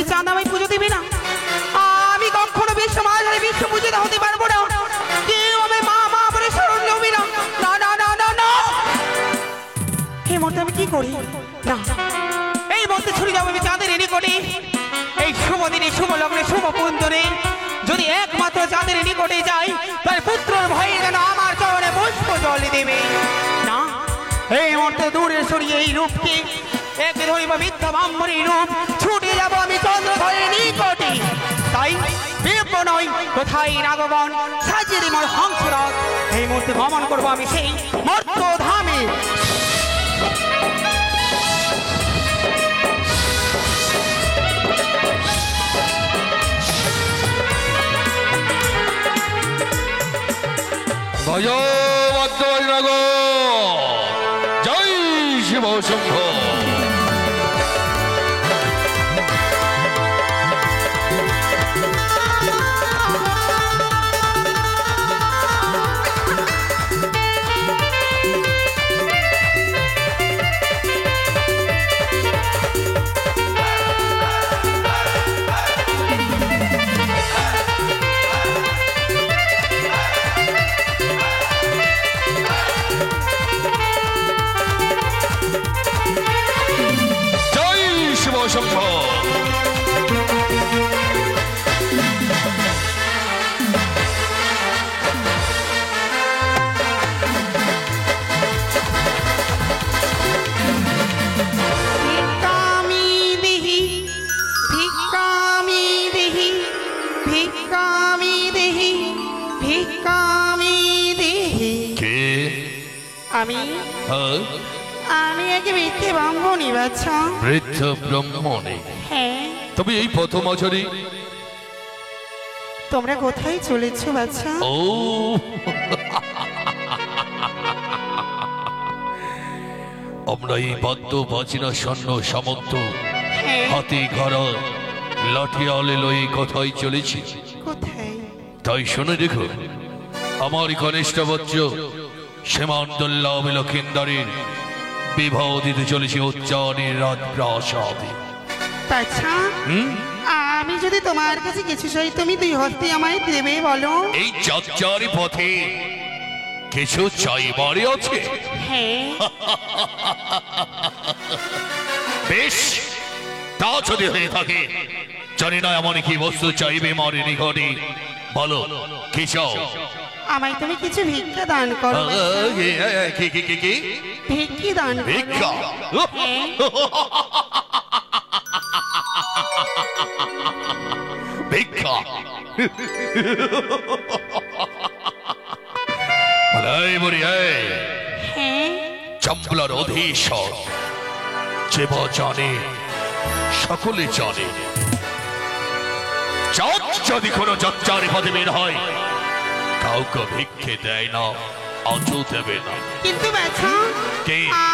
কি চাঁদ আমায় পুজো দেবে না? আমি কখনো বিশ্ব মাঝারে বিশ্ব পূজিত হতে পারবো না। কেউ আমায় মা মা বলে স্মরণ নেবে না। না না না না না, এই মুহূর্তে আমি কি করি? না, এই মুহূর্তে ছুটে যাবো আমি চাঁদের নিকটে। এই শুভ দিনে শুভ লগ্নে শুভ পুঞ্জরে যদি একমাত্র চাঁদের নিকটে যাই, তার পুত্রর ভয়ে যেন আমার চরণে পুষ্প জল দেবে না। এই মুহূর্তে দূরে সরিয়ে এই রূপকে একে ধরিব মিথ্যা ব্রাহ্মণী রূপ, ছুটে যাব আমি চন্দ্রধরের নিকটে। তাই বিপ্র নয় কোথায় নাগগণ সাজিয়ে দিমর হংসরাজ। এই মুহূর্তে গমন করবো আমি সেই মর্ত ধামে। জয় শিব শম্ভ। আমি একে বৃদ্ধ ব্রাহ্মণী বাচ্চা। বৃদ্ধ ব্রাহ্মণী? হ্যাঁ। তবে এই প্রথম আচারি তোমরা কোথায় চলেছো বাচ্চা? ও আমরা এই বাদ্য বাজিনা স্বর্ণ সামন্ত হাতি ঘোড়া লাঠিয়ালে লয়ে কোথায় চলেছি? কোথায়? তাই শুনে দেখো, আমার কনিষ্ঠ বচ্চ শ্যামান্দুল্লাহ লক্ষিন্দারের বিবাহ দিতে চলেছি উচ্চারণের রাজপ্রাসাদে। আচ্ছা, আমি যদি তোমার কাছে কিছু চাই তুমি দুই হস্তে আমায় দেবে বলো? এই যাত্রার পথে কিছু চাইবারে আছে? হ্যাঁ। বেশ, তা যদি হয়ে থাকে, জানি না এমন কি বস্তু চাইবে মারে নিকটে, বলো কি চাও? আমায় তুমি কিছু ভিক্ষা দান করো। কি ভিক্ষা দান? ভিক্ষা? ভিক্ষা? চম্বলার অধীশ্বর যে জানে সকলে জানে, যদি কোনো যাত্রার পথে বের হয় কাউকে ভিক্ষে দেয় না, আজও দেবে না। কিন্তু বাছা,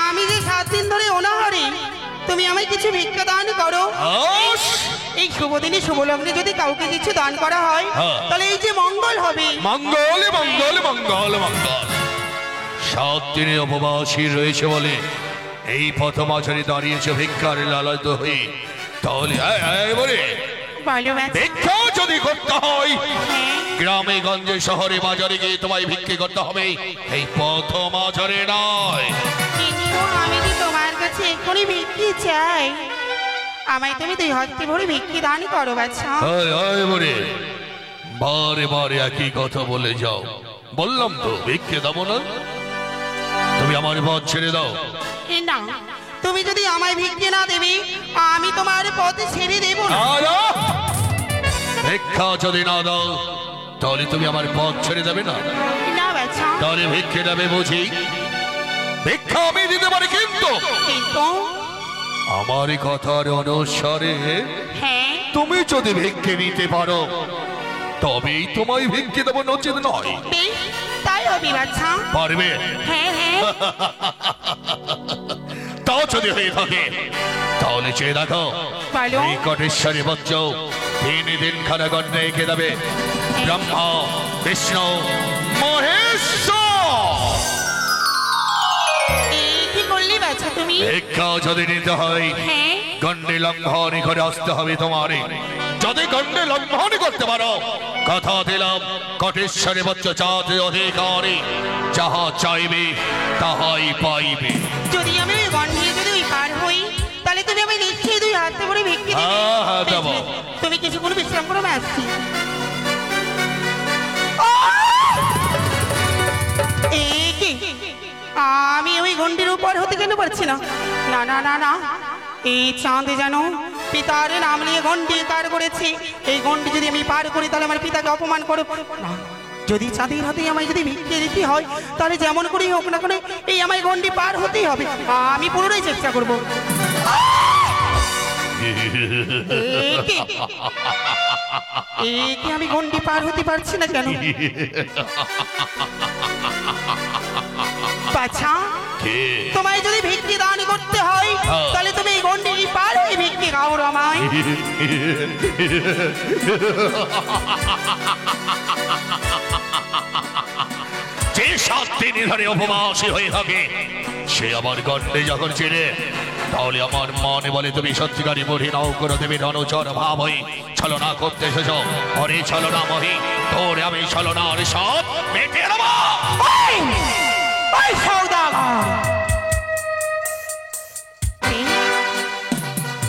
আমি যে 7 দিন ধরে অনাহারে, তুমি আমায় কিছু ভিক্ষা দান করো। এই শুভ দিনে শুভ লগ্নে যদি কাউকে কিছু দান করা হয় তাহলে এই যে মঙ্গল হবে। মঙ্গল মঙ্গল মঙ্গল মঙ্গল। 7 দিনে উপবাসী রয়েছে বলে এই প্রথম আচারে দাঁড়িয়েছে ভিক্ষার লালায়িত হয়ে। তাহলে ভিক্ষা যদি করতে হয় গ্রামে গঞ্জে শহরে বাজারে গিয়ে তোমায় ভিক্ষে করতে হবে, এই প্রথম আচারে নয়। কিন্তু আমি কি তোমার কাছে এক্ষুনি ভিক্ষে চাই? আমায় তুমি 2 হস্তে ভরে ভিক্ষে দান করো বাছা। বারে বারে একই কথা বলে যাও। বললাম তো ভিক্ষে দেবো না, তুমি আমার পথ ছেড়ে দাও। না, তুমি যদি আমায় ভিক্ষে না দেবে আমি তোমার পথ ছেড়ে দেব না। ভিক্ষা যদি না দাও তাহলে তুমি আমার পথ ছেড়ে দেবে না? না বাছা। তাহলে ভিক্ষে দেবে বুঝি? ভিক্ষা আমি দিতে পারি, কিন্তু আমার কথার অনুসারে তুমি যদি ভিক্ষে নিতে পারো তবেই তোমায় ভিক্ষে দেবো, নচেত নয়। তাই হবে বাছা। পারবে? হ্যাঁ হ্যাঁ। তাও যদি হয়ে থাকে তাহলে চেয়ে দেখো, এই কটেশ্বরী বচ্চ 3 দিন খানা গণ্যে এঁকে দেবে ব্রহ্মা বিষ্ণু মহেশ্বর। কি করলি বাছা তুমি? ভিক্ষা যদি নিতে হয় গন্ডে লঙ্ঘন করে আসতে হবে তোমারে। যদি গন্ডে লঙ্ঘন করতে পারো, কথা দিলাম কটেশ্বরে বচ্চ চাঁদ অধিকারী যাহা চাইবে তাহাই পাইবে। যদি আমি ওই গন্ডে যদি ওই পার হই, তাহলে তুমি আমি নিশ্চয়ই 2 হাতে করে ভিক্ষে দেবে। হ্যাঁ, দেব। তুমি কিছুক্ষণ বিশ্রাম করো, আমি আসছি। আমি ওই গন্ডির উপর হতে কেন পারছি না? না না না না, এই চাঁদে যেন পিতার নাম নিয়ে গন্ডি পার করেছে। এই গন্ডি যদি আমি পার করি, তাহলে আমার পিতাকে অপমান করে না। যদি চাঁদের হাতে আমায় যদি ভিক্ষে দিতে হয়, তাহলে যেমন করেই হোক না কেন এই আমায় গন্ডি পার হতেই হবে। আমি পুরোটাই চেষ্টা করবো। একে আমি গন্ডি পার হতে পারছি না কেন? বাছা, তোমায় যদি ভিক্ষে দান করতে হয়, তাহলে তুমি এই গন্ডি পার হয়ে ভিক্ষে খাও আমায়। যে 7 দিন ধরে উপবাসী হয়ে থাকে, সে আমার গন্ডে যখন চিনে, তাহলে আমার মনে বলে তুমি সত্যিকারী বুড়ি নাও করে দেবে অনুচর ভাব হয়ে ছলনা করতে এসেছ। অরে ছলনা মহি, তোরে আমি ছলনার সব মেটে নেব।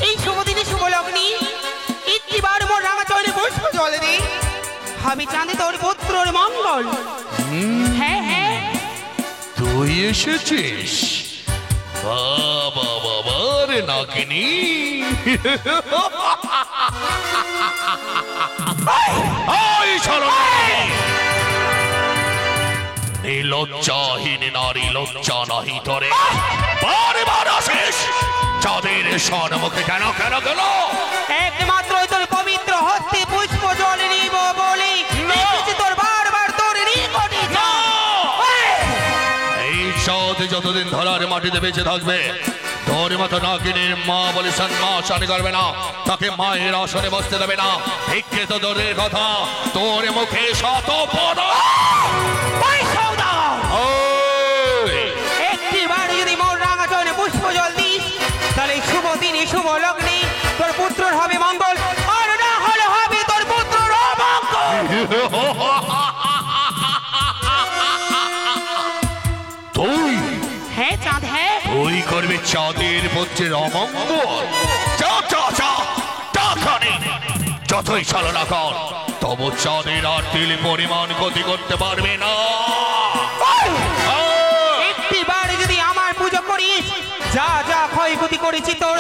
এই শুভ দিনে শুভ লগ্নে একটিবার মোর রাঙা চরণে পুষ্প জল দে, হবে চাঁদে তোর পুত্রর মঙ্গল। হ্যাঁ হ্যাঁ, তুই এসেছিস? বাবা বাবা রে নাকিনি, লজ্জাহীন নারী, লজ্জা নাহি তোরে। বারে বার আসিস চাঁদের সম্মুখে কেন কেন গেল? একমাত্র তোর পবিত্র হস্তে পুষ্প জল নিব বলে তোর বারবার তোর নিকটে যা। এই চাঁদ যতদিন ধরার মাটিতে বেঁচে থাকবে, তোর মতো নাকিনীর মা বলে সম্মান করবে না, তাকে মায়ের আসনে বসতে দেবে না। ভিক্ষে তো দূরের কথা, তোর মুখে শত পদ। একটিবার যদি মোর রাঙা চরণে পুষ্প জল দিস, তাহলে শুভ দিনে শুভ লগ্নে তোর পুত্রর হবে মঙ্গল, আর না হলে হবে তোর পুত্রর অমঙ্গল। তুই? হ্যাঁ চাঁদ, হ্যাঁ। তুই করবি চাঁদের পুত্রের অমঙ্গল? যা যা যা, যতই ছলনা কর, তবু চাঁদের আর তিল পরিমাণ ক্ষতি করতে পারবে না। একটিবার যদি আমার পুজো করিস, যা যা ক্ষয়ক্ষতি করেছি তোর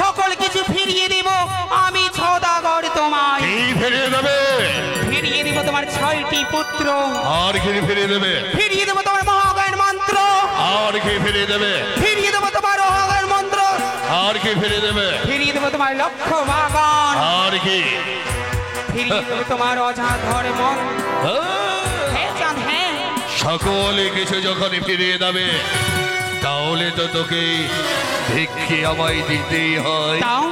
সকল কিছু ফিরিয়ে দেব আমি সওদাগর তোমায়। কি ফিরিয়ে দেবে? ফিরিয়ে দেব তোমার 6টি পুত্র। আর কি ফিরিয়ে দেবে? ফিরিয়ে দেব তোমার মহাজ্ঞান মন্ত্র। আর কি ফিরিয়ে দেবে? ফিরিয়ে দেব তোমার মহাজ্ঞান মন্ত্র। আর কি ফিরিয়ে দেবে? ফিরিয়ে দেব তোমার লক্ষ্য বাগান। আর কি ফিরিয়ে দেব তোমার অজাধর মন। হ্যাঁ চাঁদ, হ্যাঁ। সকলে কিছু যখন ফিরিয়ে দেবে, তাহলে তো তোকে ভিক্ষে আমায় দিতেই হয়। দাও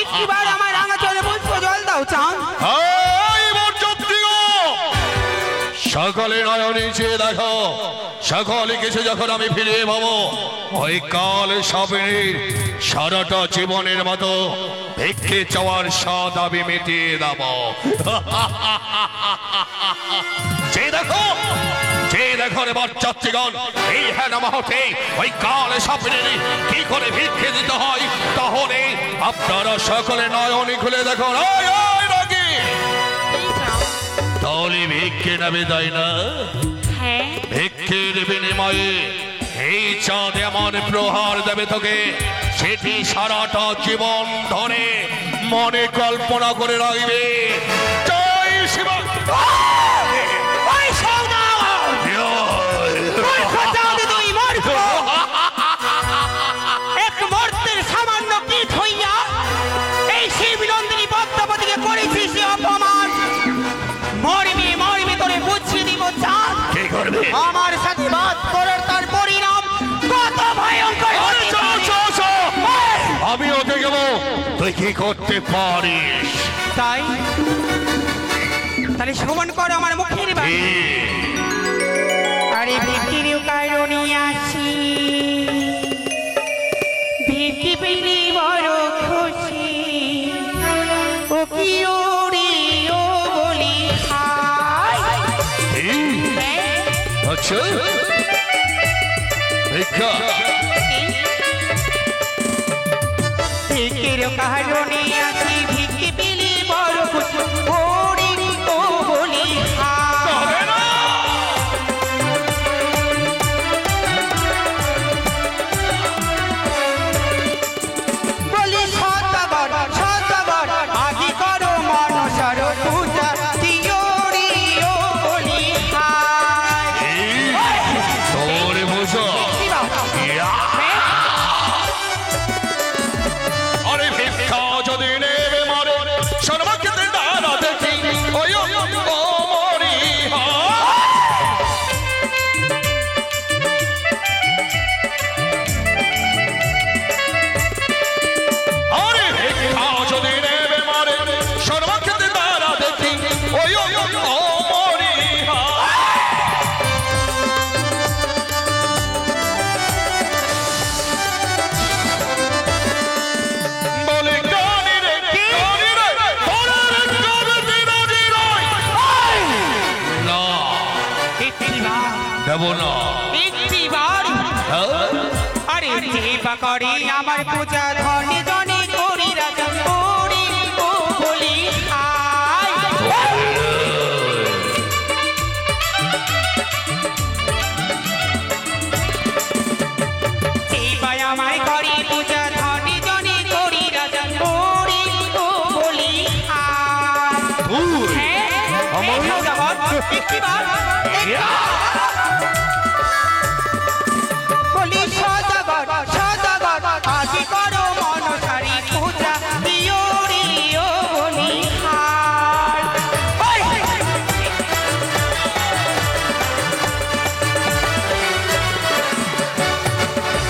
একটিবার আমার রাঙা চরণে পুষ্প জল দাও চাঁদ। সকলে নয়নে চেয়ে দেখো, সকলে কিছু যখন আমি ফিরিয়ে পাবো, ওই কাল স্বপ্নের সারাটা জীবনের মতো ভিক্ষে চাওয়ার স্বাদ আমি মিটিয়ে দেব। যে দেখো, যে দেখো রে বাচ্চাগণ, এই হ্যাঁ মুহূর্তে ওই কাল স্বপ্নের কি করে ভিক্ষে দিতে হয়, তাহলে আপনারা সকলে নয়নে খুলে দেখো। তাহলে ভিক্ষে নেবে, তাই না? ভিক্ষের বিনিময়ে এই চাঁদ এমন প্রহার দেবে তোকে, সেটি সারাটা জীবন ধরে মনে কল্পনা করে রাখবে। জয় শিব। এক মর্তের সামান্য কীট হইয়া এই শিব নন্দিনী পদ্মাবতীকে করেছিস অপমান। মরবি মরবি তোরে বুঝিয়ে দিব চাঁদ। কি করবে? আমার সাথে বাদ করার তার পরিণাম কত ভয়ঙ্কর। আমি ওকে গেল, তুই কি করতে পারিস? তাই তাহলে শ্রবণ কর আমার মুখের বাণী। আরে ভিক্ষির কারণে আসি, ভিক্ষি পেলে বড় আচ্ছা ভিক্ষা ভিক্ষের কারণে আছি ভিক্ষে পেলে বড় খুশি ওরে ও বলি বলি সতগর সতগর আজি করো মনসার পূজা দিও রে ও বলি তোরে বুঝো আরে ভিক্ষা যদি নেবে মারে সর্বক্ষেত্রে দাঁড়া দেখি ওই ও মরি আরে ভিক্ষা যদি নেবে মারে সর্বক্ষেত্রে দাঁড়া দেখি ওই ও মরি বলে গানি রে গানি রে তোরে গানি দিরাজি রই না দেব না আরে দেবা করে আমার পূজা ধনে ধনে করি রাজা ওরে ও বলি দেবাই আমায় করে পূজা ধনে ধনে করি রাজা ওরে ও বলি বলি সদাগর সদাগর আজি করো মনসারি পূজা দিও রে ও বলি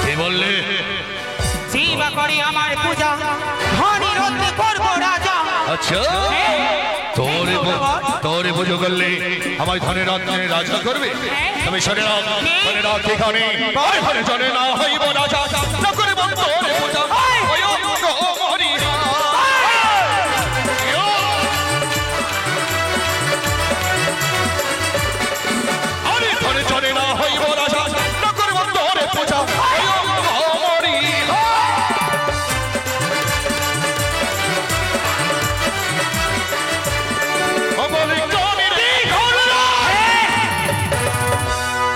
কি বললে সেবা করে আমার পূজা ধনী রত্নে করবো রাজা আচ্ছা তোরে পুজো করলে আমার ধনের রত্নে রাজা করবে তুমি শোনে রাখ এখানে ঘরে জনে না হইব রাজা না করে তোরে পূজা ওই ও মরি আরে ঘরে জনে না হইব রাজা না করে তোরে পূজা ওই ও মরি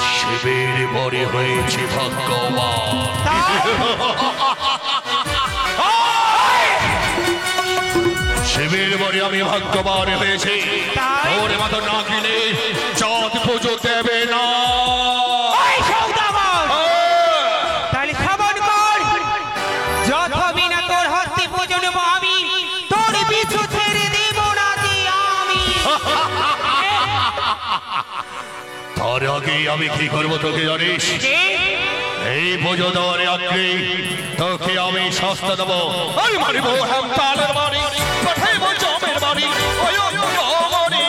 শিবের বরে হয়েছে ভগবান শিবের বরে আমি ভগবান হয়েছি ওরে মাথা না কিনে চাঁদ পুজো দেবে না তাহলে খবর কর যত বিনা তোর হস্তে পূজন আমি তোর পিছু ছেড়ে দেব না যে আমি তার আগে আমি কি করবো তোকে জানিস এই পুজো দেওয়ার আগে তোকে আমি সস্তা দেবো আমি মারিব হেমতালের বাড়ি পাঠাইব জমের বাড়ি ওই মরি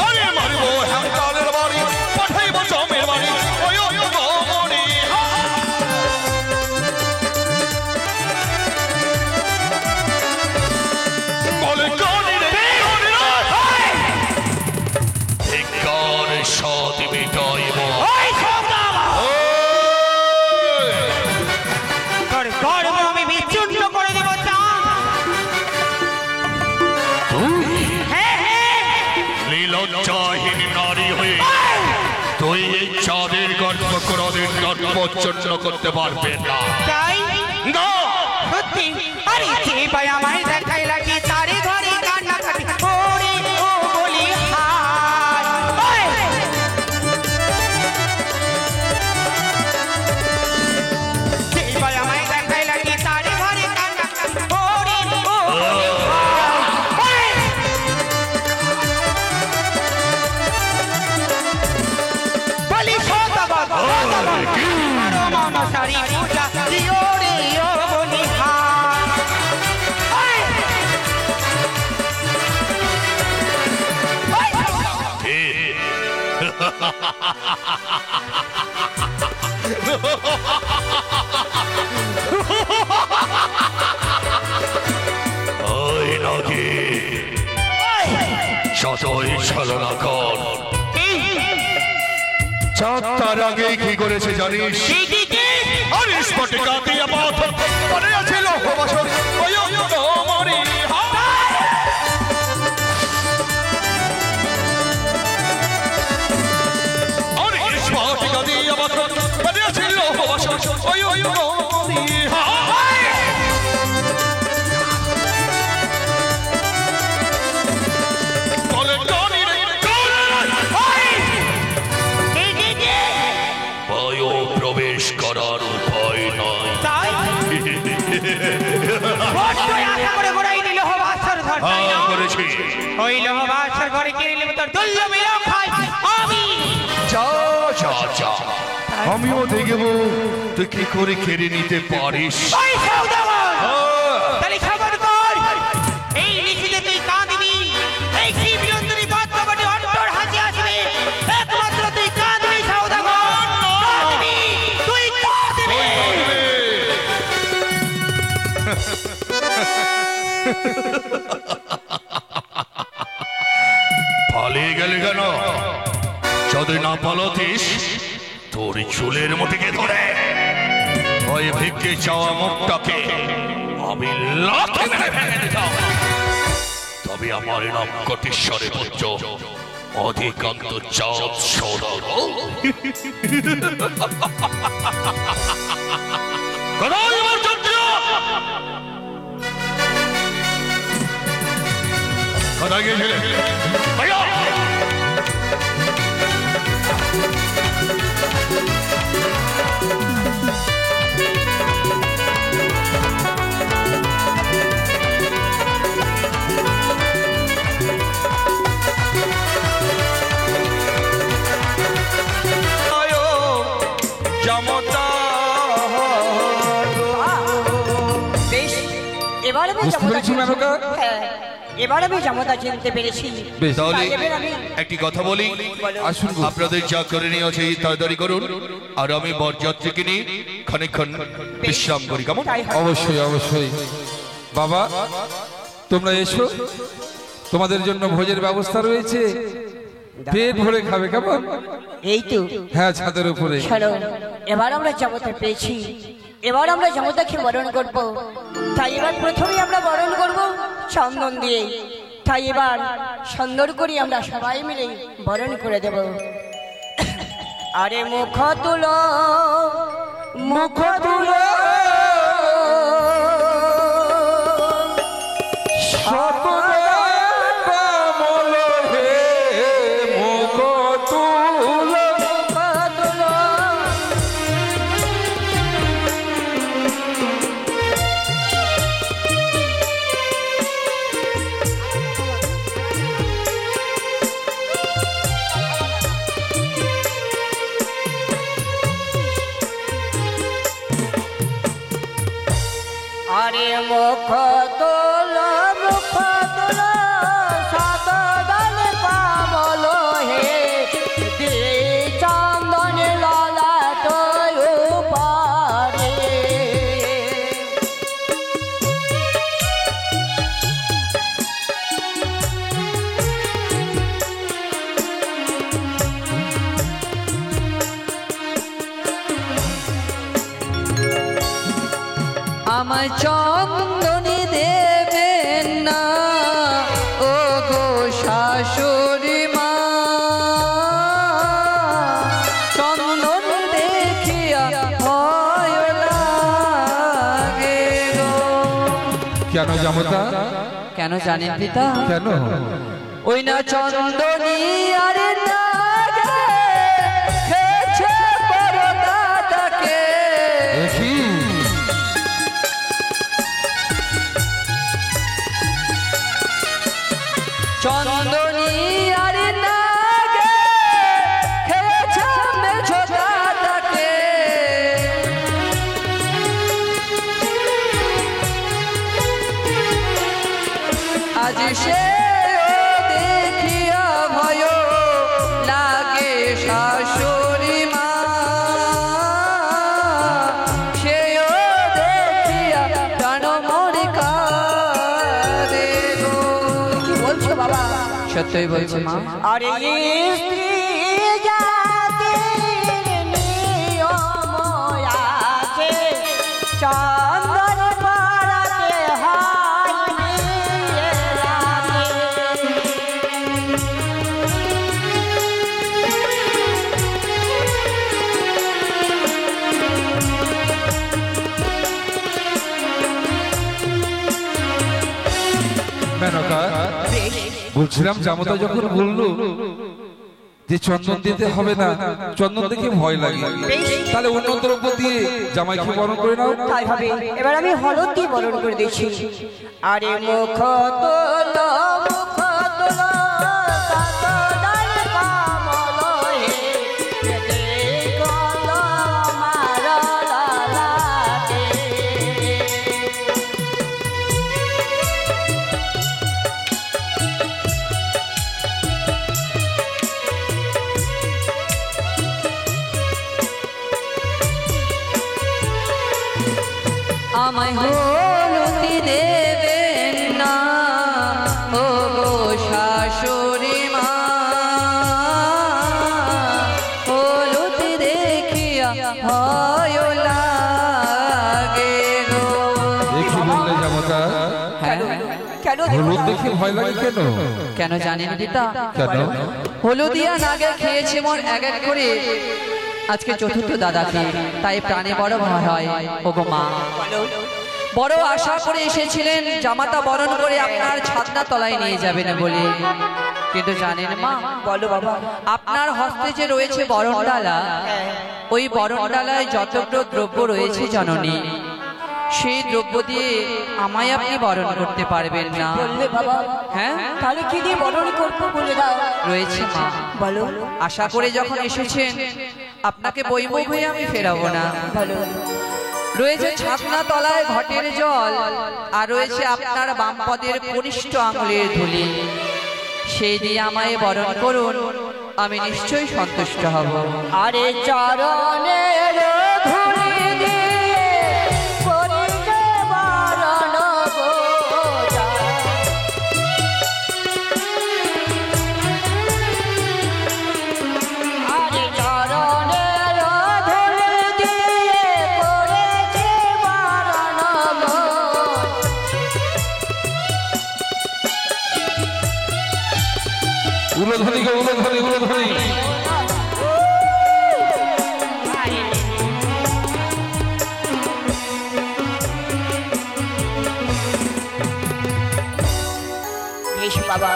আরে মারিব হেমতালের বাড়ি পাঠাইব জমের বাড়ি ওই মরি বলে গানি রে গানি রে ভিক্ষার স্বাদ মিটাইব তোর গর্ব আমি বিচ্ছিন্ন করে দেব লীলজ্জাহীন নারী হয়ে তুই এই চাঁদের গর্ব কোনদিন গর্বচ্ছন্ন করতে পারবে না তাই না সত্যি আরে যে ভাই আমায় দেখাই লাগে তারে ঘরে কান্না কাটি ওরে ও বলি হায় যে ভাই আমায় দেখাই লাগে তারে ঘরে কান্না কাটি ওরে ও বলি হায় বলি সতগর সতগর মনসারি পূজা দিও রে ও বলি হায় ওই নাকি যতই ছলনা কর, চাঁদ তার আগে কি করেছে জানিস? আর স্ফটিকা দিয়া পাথর পড়ে আছে লৌহবাসন, ওই মরি আর স্ফটিকা দিয়া পাথর পড়ে আছে লৌহবাসন, ওই মরি প্রবেশ করার উপায় নয়। আমিও দেখব তুই কি করে কেড়ে নিতে পারিস। পালিয়ে গেলে কেন? যদি না পালতিস তোর চুলের মুঠিকে ধরে ওই ভিক্ষে চাওয়া মুখটাকে আমি লাথি মেরে ভেঙে দিতাম। তবে আমার নাম কোটেশ্বরের পুত্র অধিকান্ত চাঁদ সৌদাগর। কোথায় আমার চন্দ্র? কোথায় গিয়েছিলে? ভাইয়া এবার আমি জামাতা চিনতে পেরেছি। তাহলে একটি কথা বলি, আপনাদের যা করে নিয়ে আছে তাড়াতাড়ি করুন, আর আমি বরযাত্রীকে নিয়ে খানিকক্ষণ বিশ্রাম করি। কেমন? অবশ্যই অবশ্যই। বাবা তোমরা এসো, তোমাদের জন্য ভোজের ব্যবস্থা রয়েছে, পেট ভরে খাবে। কেমন? এই তো হ্যাঁ, ছাদের উপরে। চলো, এবার আমরা জামাতা পেয়েছি, এবার আমরা জামাতাকে বরণ করব। তাই এবার প্রথমে আমরা বরণ করব চন্দন দিয়ে। তাই এবার সুন্দর করে আমরা সবাই মিলে বরণ করে দেব। আরে মুখ তুলো, মুখ তুলো, আরে মুখ তোলো, মুখ তোলো, সাত দল পাবল হে, দে চন্দন লালা তোর পারে। আমায় চন্দনী দেবেন না ও গো শাশুড়ি মা, চন্দন দেখিয়া ভয় লাগে গো। কেন জামাতা? কেন জানেন পিতা? কেন? ওই না চন্দনী আরে না খেছে বড় দাদাকে। চন্দনী আরে না খেছে মেছো দাদাকে। আজ সে দেখিয়া ভয় লাগে শাশুড়ি মা, সেও দেখিয়া প্রাণ মরে কাঁদে গো। কি বলছো বাবা? সত্যই বলছি মা। আরে স্ত্রী জাতির নিয়ম আছে, চন্দন পরাতে হয় নিয়ে রাতে। মেনকা, বলছিলাম জামাতা যখন বললো যে চন্দন দিতে হবে না, চন্দন দেখে ভয় লাগে, তাহলে অন্য দ্রব্য দিয়ে জামাইকে বরণ করে নাও। তাই হবে, এবার আমি হলুদ দিয়ে বরণ করে দিচ্ছি। আরে মুখ তোলো, মুখ তোলো, কাতদার কমল হে, দেখলো আমার লালাটে। আমায় হলুদি দেবেন না ও গো শাশুড়ি মা, হলুদি দেখিয়া ভয় লাগে গো। দেখি বললে জামাতা, হ্যাঁ, কেন হলুদ দেখে ভয় লাগে কেন? কেন জানেন দিদা? কেন? হলুদিয়া নাগে খেয়েছে মোর এক এক করে আজকে চতুর্থ দাদাকে, তাই প্রাণে বড় ভয় হয় ও গো মা। বড় আশা করে এসেছিলেন জামাতা বরণ করে আপনার ছাদনা তলায় নিয়ে যাবেন বলে, কিন্তু জানেন মা, বলো বাবা। আপনার হস্তে যে রয়েছে বরণডালা, ওই বরণডালায় যতগুলো দ্রব্য রয়েছে জননী, সেই দ্রব্য দিয়ে আমায় আপনি বরণ করতে পারবেন না। বললে বাবা, হ্যাঁ, তাহলে কি দিয়ে বরণ করবো বলে দাও। রয়েছে মা। বলো। আশা করে যখন এসেছেন আপনাকে বই বই হয়ে আমি ফেরাবো না। বলো। রয়েছে ছাতনা তলায় ঘটের জল, আর রয়েছে আপনার বাম পদের কনিষ্ঠ আঙুলের ধুলি, সেই দিয়ে আমায় বরণ করুন, আমি নিশ্চয়ই সন্তুষ্ট হব। আরে চরণের ধুলি দিয়ে করিতে বরণ গো যা। আরে চরণের ধুলি দিয়ে করেছে বরণ গো। উলধ্বনি গো, উলধ্বনি, উলধ্বনি। বেশ বাবা,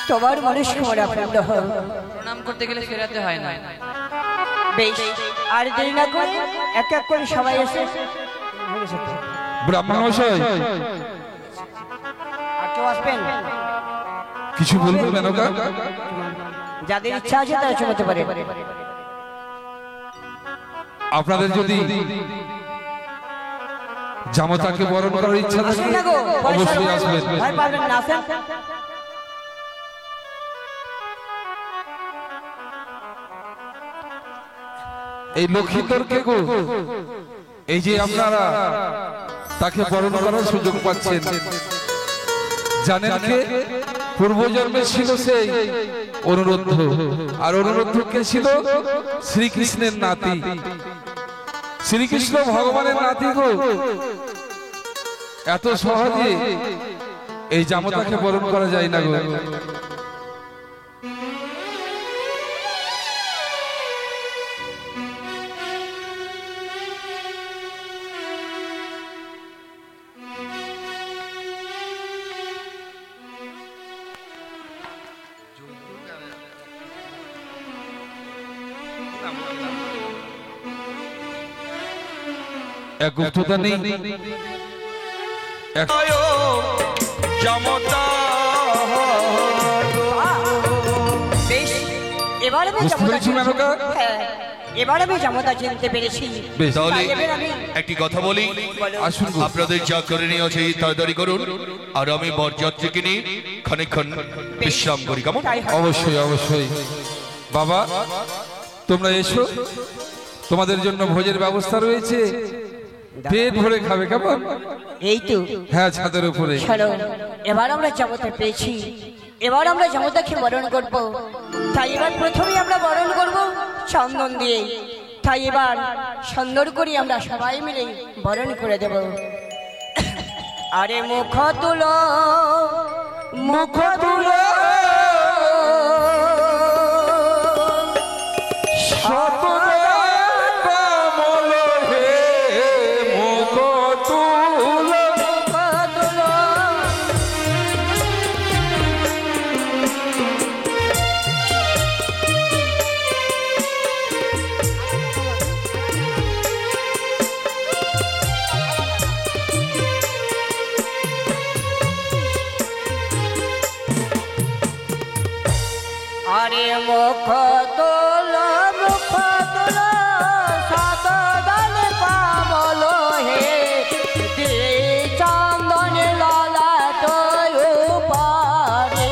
তোমার মনস্কামনা পূর্ণ হোক। প্রণাম করতে গেলে ফেরাতে হয় না। বেশ, আর দেরি না করে এক এক করে সবাই এসে। ব্রাহ্মণ মশাই, আর কেউ আসবেন? কিছু বলবে মেনকা? যাদের ইচ্ছা আছে তারা চলতে পারে। আপনাদের যদি জামাতাকে বরণ করার ইচ্ছা থাকে আসুন না গো, অবশ্যই আসবেন। ভয় পাবেন না, আসেন। এই লক্ষ্মীধর কে গো? এই যে আপনারা তাকে বরণ করার সুযোগ পাচ্ছেন, জানেন কে? পূর্বজন্মে ছিল সেই অনুরুদ্ধ, আর অনুরুদ্ধ কে ছিল? শ্রীকৃষ্ণের নাতি, শ্রীকৃষ্ণ ভগবানের নাতি গো। এত সহজে এই জামাতাকে বরণ করা যায় না গো। এক গুপ্ততা নেই, এক জামাতা বেশ, এবার আমি বুঝতে জামাতা পেরেছি মেনকা? হ্যাঁ, এবার আমি জামাতা চিনতে পেরেছি। বেশ, তাহলে তাই এবার আমি একটি কথা বলি, আসুন গো। আপনাদের যা করে নিয়ে আছে তাড়াতাড়ি করুন, আর আমি বরযাত্রীকে নিয়ে খানিকক্ষণ বিশ্রাম করি, কেমন? তাই হয়। অবশ্যই অবশ্যই। বাবা, তোমরা এসো, তোমাদের জন্য ভোজের ব্যবস্থা রয়েছে, পেট ভরে খাবে, কেমন? এই তো হ্যাঁ, ছাদের উপরে। চলো, এবার আমরা জামাতা পেয়েছি, এবার আমরা জামাতাকে বরণ করব। তাই এবার প্রথমেই আমরা বরণ করব চন্দন দিয়ে। তাই এবার সুন্দর করে আমরা সবাই মিলে বরণ করে দেব। আরে মুখ তুলো, মুখ তুলো, আরে মুখ তোলো, মুখ তোলো, সাত দল কমল হে দে চন্দন লালা তোর পারে।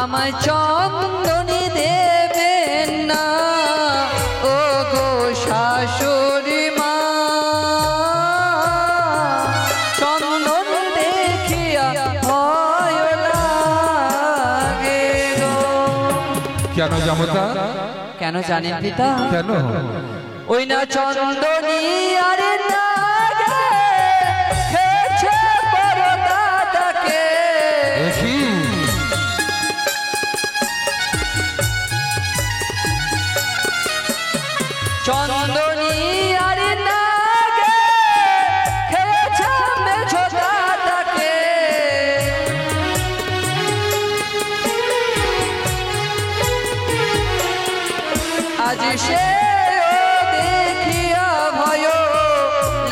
আমার চন্দনী দেবেন না ও গো শাশুড়ি মা, চন্দন দেখিয়া ভয় লাগে গো। কেন জামাতা? কেন জানেন পিতা? কেন? ওই না চন্দনী আরে নাগে খেয়েছে বড় দাদাকে। দেখি চন্দনী আরে নাগে খেয়েছে মেঝো দাদাকে। আজ সে দেখিয়া ভয়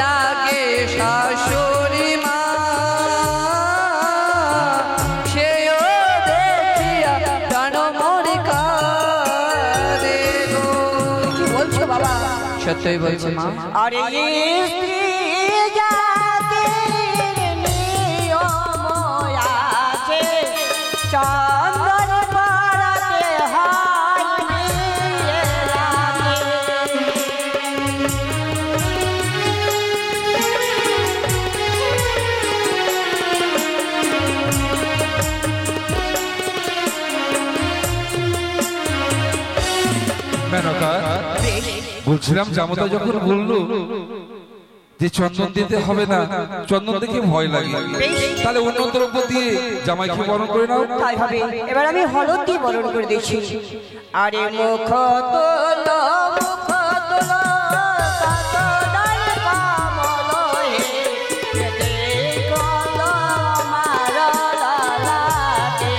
লাগে শাশুড়ি মা, সেও দেখিয়া প্রাণ মরে কাঁদে গো। কি বলছো বাবা? সত্যই বলছে মা। আরে স্ত্রী জাতির নিয়ম আছে, চন্দন পরাতে হয় নিয়ে লাগে। মেনকা, বলছিলাম জামাতা যখন বললো যে চন্দন দিতে হবে না, চন্দন দেখে ভয় লাগে, তাহলে অন্য দ্রব্য দিয়ে জামাইকে বরণ করে নাও। তাই হবে। এবার আমি হলুদ দিয়ে বরণ করে দিচ্ছি। আরে মুখ তোলো, মুখ তোলো, সাত দল কমল হে দে কল আমার লালাকে।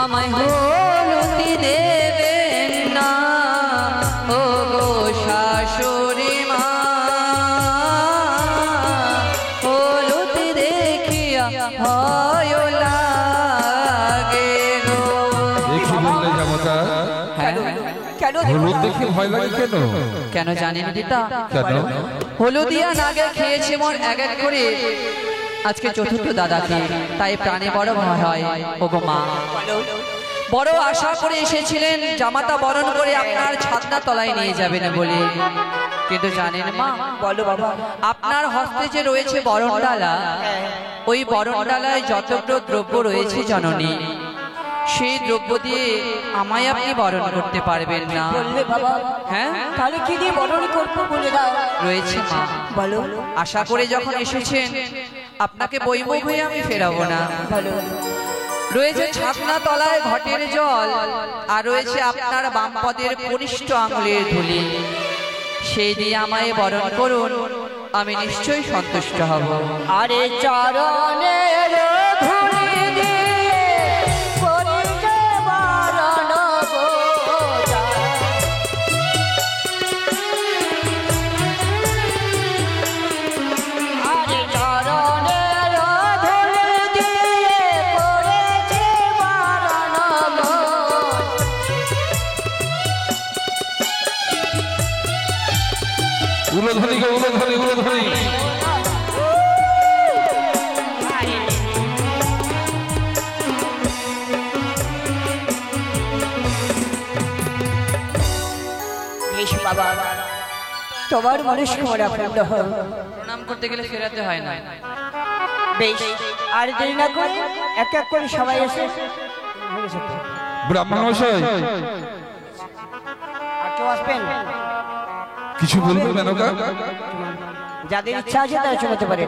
আমায় হলুদি দেবেন না ও গো শাশুড়ি মা, হলুদি দেখিয়া ভয় লাগে গো। দেখি বললে জামাতা, হ্যাঁ, কেন হলুদ দেখে ভয় লাগে কেন? কেন জানেন পিতা? কেন? হলুদিয়া নাগে খেয়েছে মোর এক এক করে আজকে চতুর্থ দাদাকে, তাই প্রাণে বড় ভয় হয় ওগো মা। বড় আশা করে এসেছিলেন জামাতা বরণ করে আপনার ছাদনা তলায় নিয়ে যাবেন বলে, কিন্তু জানেন মা, বলো বাবা। আপনার হস্তে যে রয়েছে বরণ ডালা, ওই বরণ ডালায় যতগুলো দ্রব্য রয়েছে জননী, সেই দ্রব্য দিয়ে আমায় আপনি বরণ করতে পারবেন না। বললে বাবা? হ্যাঁ, তাহলে কি দিয়ে বরণ করবো বলে দাও। রয়েছে মা। বলো। আশা করে যখন এসেছেন আপনাকে বইমুখ হয়ে আমি ফেরাবো না। বলো। রয়েছে ছাতনা তলায় ঘটের জল, আর রয়েছে আপনার বাম পদের কনিষ্ঠ আঙুলের ধুলি, সেই দিয়ে আমায় বরণ করুন, আমি নিশ্চয়ই সন্তুষ্ট হব। আরে চরণের ধুলি দিয়ে করিতে বরণ গো। আরে চরণের ধুলি দিয়ে করেছে বাবা তোমার মনস্কামনা পূর্ণ হোক। প্রণাম করতে গেলে ফেরাতে হয় না। বেশ, আর দেরি না করে এক এক করে সবাই এসে ব্রাহ্মণ মশাই আর কেউ আসবেন? কিছু বলবেন মেনকা? যাদের ইচ্ছা আছে তারা চলতে পারে।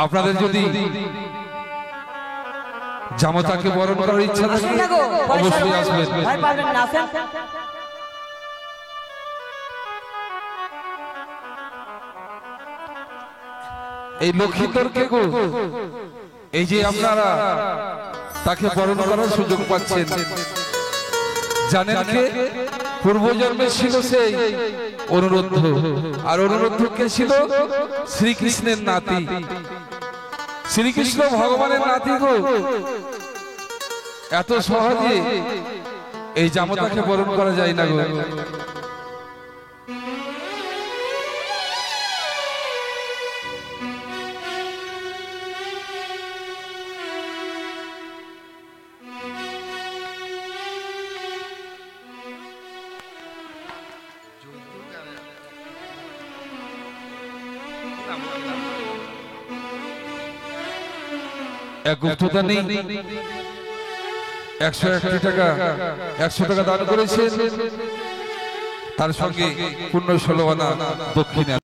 আপনাদের যদি জামাতাকে বরণ করার ইচ্ছা থাকে আসুন না গো, অবশ্যই আসবেন। ভয় পাবেন না, আসেন। এই লক্ষ্মীতরকে গো, এই যে আপনারা তাকে বরণ করার সুযোগ পাচ্ছেন, জানেন কে? পূর্বজন্মে ছিল সেই অনুরুদ্ধ, আর অনুরুদ্ধ কে ছিল? শ্রীকৃষ্ণের নাতি। শ্রীকৃষ্ণ ভগবানের নাতি গো। এত সহজে এই জামাতাকে বরণ করা যায় না গো। এক গুপ্ততা নেই, 101 টাকা 100 টাকা দান করেছেন, তার সঙ্গে পূর্ণ 16 আনা দক্ষিণা।